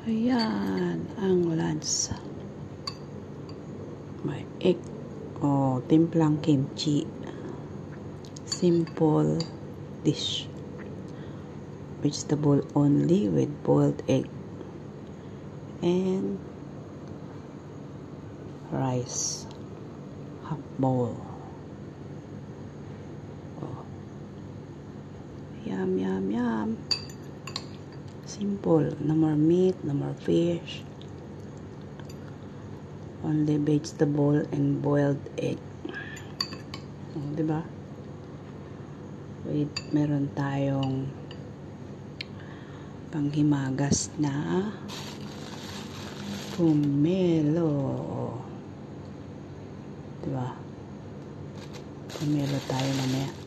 Ayan, ang lunch. May egg o timplang kimchi. Simple dish. Vegetable only with boiled egg. And rice. Half bowl. Oh. Yum, yum, yum. Simple. No more meat, no more fish. Only vegetable and boiled egg. Oh, diba? Wait, meron tayong panghimagas na pomelo. Diba? Pomelo tayo mamaya.